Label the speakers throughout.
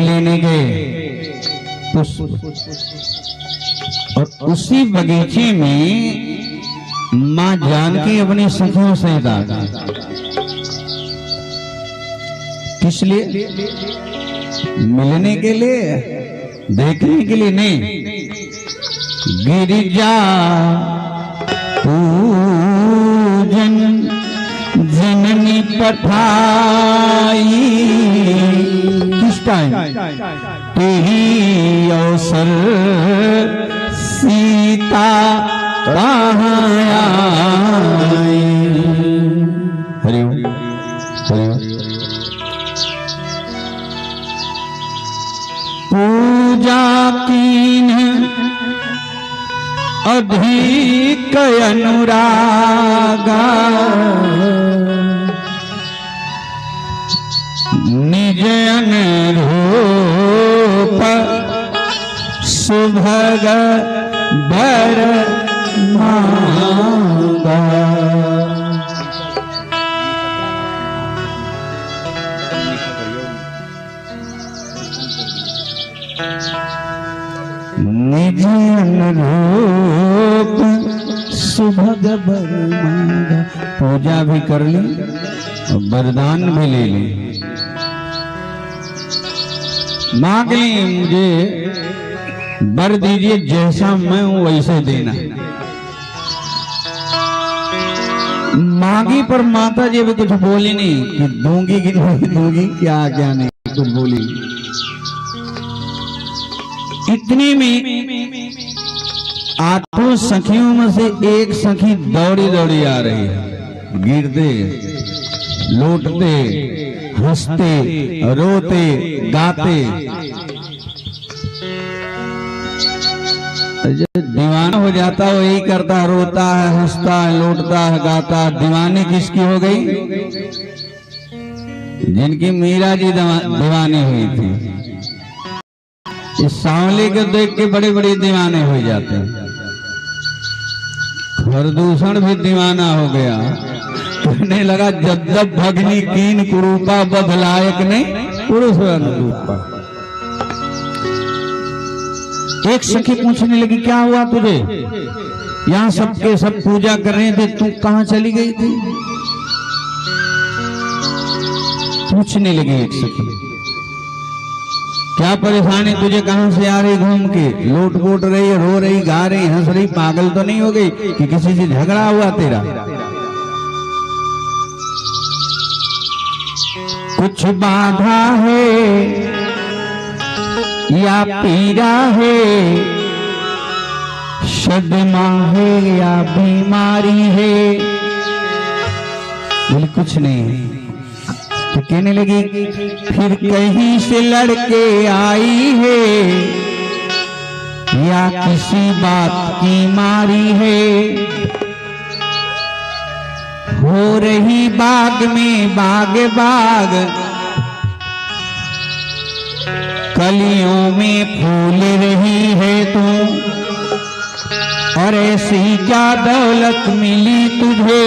Speaker 1: लेने गए और उसी बगीचे में मां जानकी अपनी सखियों सहित आ गई। किस लिए? मिलने के लिए, देखने के लिए नहीं। गिरिजा पूजन जननी पठाई, किस टाइम? तेरी अवसर सीता कहाँ आई। हरि ओम, हरि ओम। पूजा कीन अधिक अनुरागा, निज अनुरूप सुभग बर मांगा। निज अनुरूप सुभग बर मांगा। पूजा भी कर ली और वरदान भी ले ली। मांग ली, मुझे वर दीजिए, जैसा मैं हूं वैसे देना। मांगी पर माता जी भी कुछ बोली नहीं कि दूंगी कि नहीं दूंगी, क्या क्या नहीं कुछ बोली। इतनी में आठों सखियों में से एक सखी दौड़ी दौड़ी आ रही है, गिरते, लौटते, हंसते, रोते, गाते। दीवाना हो जाता है, वही करता है, रोता है, हंसता है, लौटता है, गाता है। दीवानी किसकी हो गई? जिनकी मीरा जी दीवानी हुई थी। इस सांवले को देख के बड़े बड़े दीवाने हो जाते हैं। प्रदूषण भी दीवाना हो गया, कहने लगा जब भगनी कीन कुरूपा बदलायक नहीं पुरुष अनुरूपा। एक सखी पूछने लगी, क्या हुआ तुझे? यहाँ सबके सब पूजा कर रहे थे, तू कहाँ चली गई थी? पूछने लगी एक सखी, क्या परेशानी तुझे? कहां से आ रही घूम के? लोट पोट रही, रो रही, गा रही, हंस रही, पागल तो नहीं हो गई कि किसी से झगड़ा हुआ तेरा? कुछ बाधा है या पीड़ा है, सदमा है या बीमारी है? बोले कुछ नहीं। तो कहने लगी, फिर कहीं से लड़के आई है या किसी बात की मारी है? हो रही बाग में बाग बाग, कलियों में फूल रही है तू, और ऐसी क्या दौलत मिली तुझे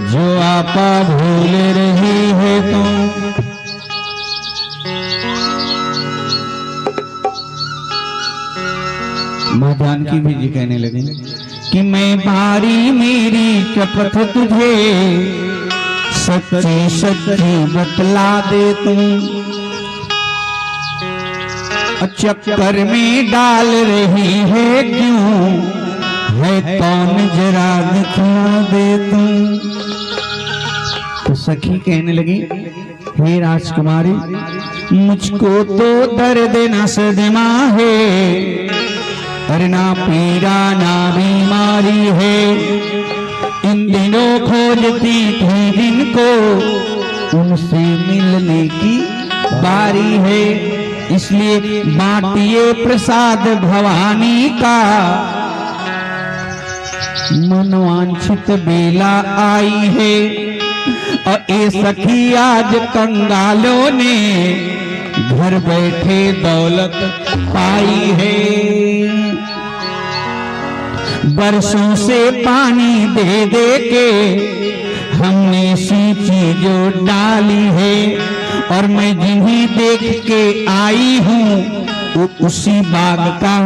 Speaker 1: जो आपा भूल रही है तू? मां जानकी भी जी कहने लगी कि मैं बारी मेरी शपथ तुझे सच्ची सच्ची बतला दे तू। चक्कर में डाल रही है क्यों, है कौन जरा दिखा दे तू। तो सखी कहने लगी, हे राजकुमारी, मुझको तो दर्द न सदमा है, और ना पीड़ा ना बीमारी है। इन दिनों खोजती थी जिनको, उनसे मिलने की बारी है। इसलिए बाटिए प्रसाद भवानी का, मनवांछित बेला आई है। और ये सखी आज कंगालों ने घर बैठे दौलत पाई है। बरसों से पानी दे दे के हमने सींची जो डाली है, और मैं जिन्हें देख के आई हूँ वो उसी बाग का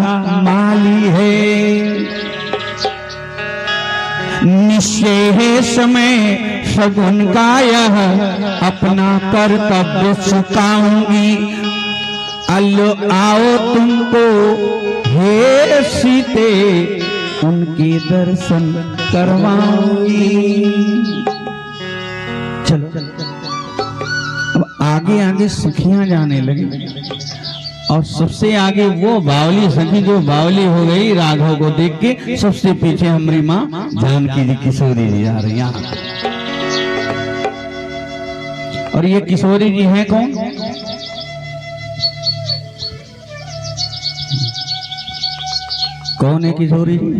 Speaker 1: माली है। निश्चय है समय शगुन का यह अपना कर्तव्य चुकाऊंगी। अल्लो आओ तुमको हे सीते उनके दर्शन करवाऊंगी। चलो अब आगे आगे सखियां जाने लगी और सबसे आगे वो बावली सखी जो बावली हो गई राघव को देख के। सबसे पीछे हमारी माँ जानकी जी किशोरी जी आ रही हैं। और ये किशोरी जी हैं कौन? कौन है किशोरी जी?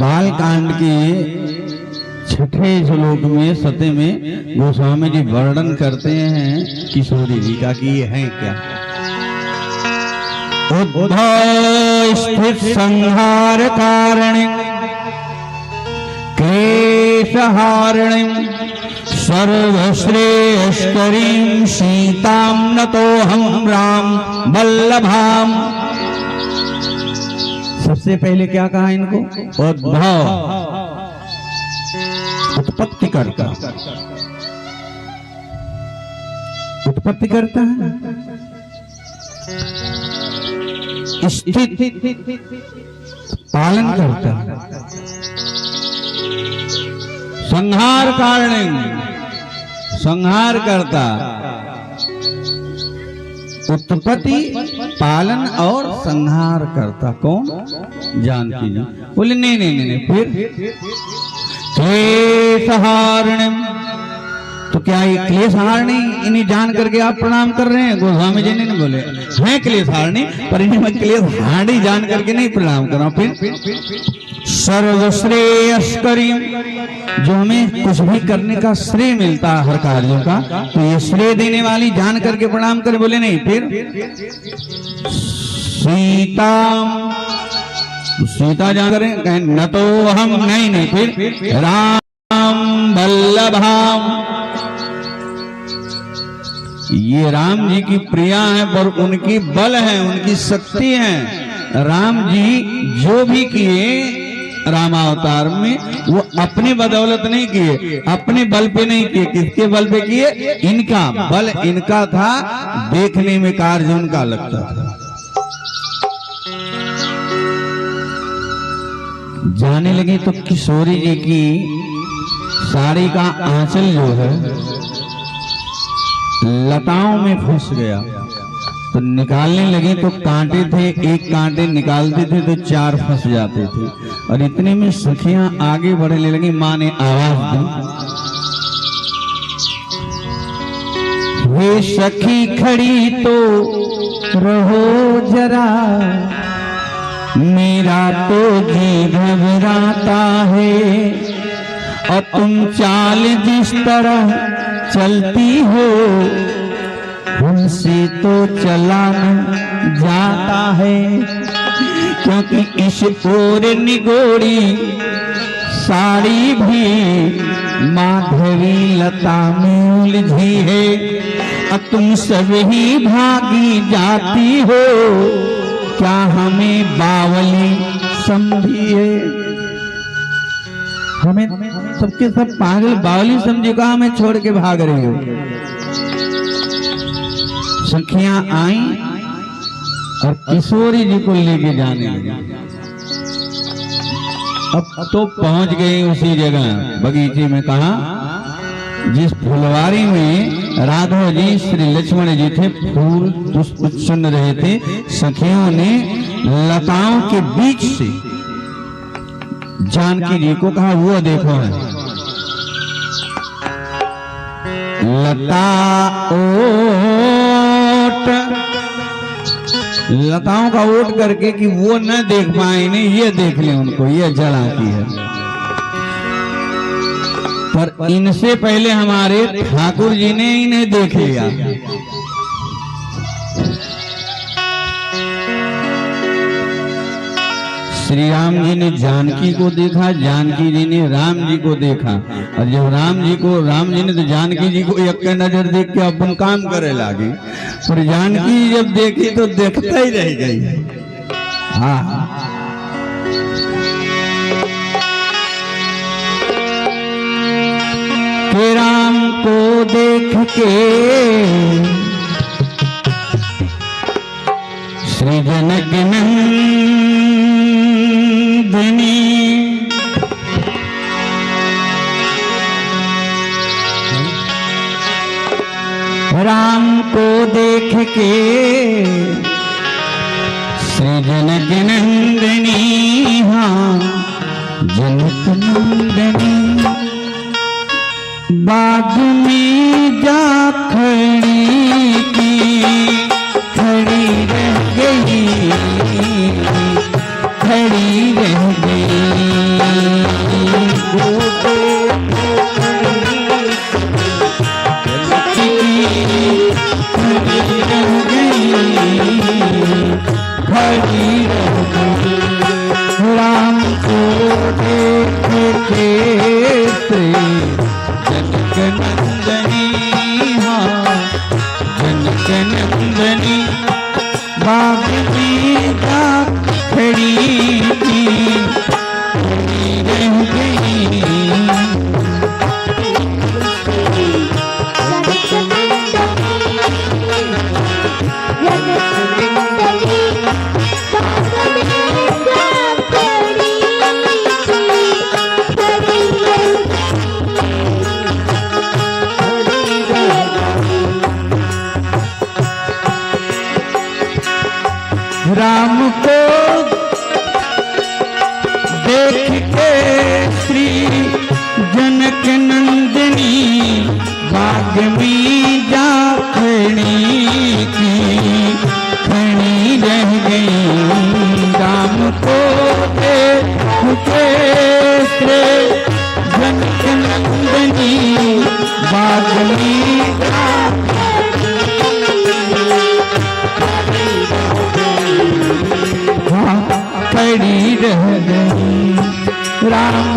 Speaker 1: बाल कांड के छठे श्लोक में सते में गोस्वामी जी वर्णन करते हैं किशोरी जी का कि ये है क्या। उद्धव स्थित संहार कारणि क्लेशहारिणीं सर्वश्रेयस्करीं सीतां नतोऽहं राम वल्लभाम। सबसे पहले क्या कहा इनको? उद्धव उत्पत्ति करता, उत्पत्ति करता है, स्थित पालन करता, संहार कारण संहार करता, उत्पत्ति पालन और संहार करता। कौन? जानकी जी। बोले नहीं नहीं नहीं, नहीं। फिर क्लेशहारिणीं, तो क्या ये क्लेशहारिणी इन्हें जान करके आप प्रणाम कर रहे हैं? गोस्वामी जी ने बोले हैं क्लेशहारिणी, पर इन्हें मैं क्लेशहारिणी जान करके नहीं प्रणाम कर रहा हूं। फिर सर्वश्रेयस्करीं, जो हमें कुछ भी करने का श्रेय मिलता है हर कार्यों का, तो ये श्रेय देने वाली जान करके प्रणाम करे। बोले नहीं। फिर सीता, सीता जान करें, कहें न तो हम नहीं नहीं। फिर राम वल्लभाम, ये राम जी की प्रिया है पर उनकी बल है, उनकी शक्ति है। राम जी जो भी किए रामावतार में वो अपने बदौलत नहीं किए, अपने बल पे नहीं किए। किसके बल पे किए? इनका बल इनका था, देखने में कार्य उनका लगता था। जाने लगे तो किशोरी जी की साड़ी का आंचल जो है लताओं में फंस गया, तो निकालने लगे तो कांटे थे, एक कांटे निकालते थे तो 4 फंस जाते थे। और इतने में सखियां आगे बढ़ने लगी। माँ ने आवाज दी, हे सखी खड़ी तो रहो जरा, मेरा तो जी घबराता है। और तुम चाल जिस तरह चलती हो उनसे तो चला न जाता है, क्योंकि इस ओर निगोड़ी साड़ी भी माधवी लता में उलझी है। अब तुम सब ही भागी जाती हो, क्या हमें बावली समझिए? हमें सबके सब पागल बावली समझे, का हमें छोड़ के भाग रही हो। सखियां आई और किशोरी जी को लेके जाने लगी। अब तो पहुंच गई उसी जगह बगीचे में, कहा जिस फुलवारी में राघव जी श्री लक्ष्मण जी थे, फूल पुष्प चुन रहे थे। सखियों ने लताओं के बीच से जानकी जी को कहा वो देखो है लता ओट, लताओं का ओट करके कि वो न देख पाए इन्हें, ये देख ले उनको, ये जलाती है। पर इनसे पहले हमारे ठाकुर जी ने इन्हें देख लिया। श्री राम जी ने जानकी को देखा, जानकी जी ने राम जी को देखा, और जब राम जी ने तो जानकी जी को एक नजर देख के अपन काम करे लागे, पर जानकी जब देखी तो देखता ही रह गई। हाँ, के राम को देख के श्री जनक नंदनी राम को देख के श्री जनक नंदनी, हाँ जनक नंदनी बाग में जा खड़ी की खड़ी रह गई, खड़ी रह गई, खड़ी रह गई, खड़ी रह गई। राम को देख के जनक नंदनी, हाँ जनक नंदनी बाग में जा खड़ी थी, खड़ी रह गई। राम को देख के श्री जनक नंदनी बाग में जा खड़ी की, खड़ी रह गई। राम को देख के श्री जनक नंदनी बाग में जा खड़ी रह गई। राम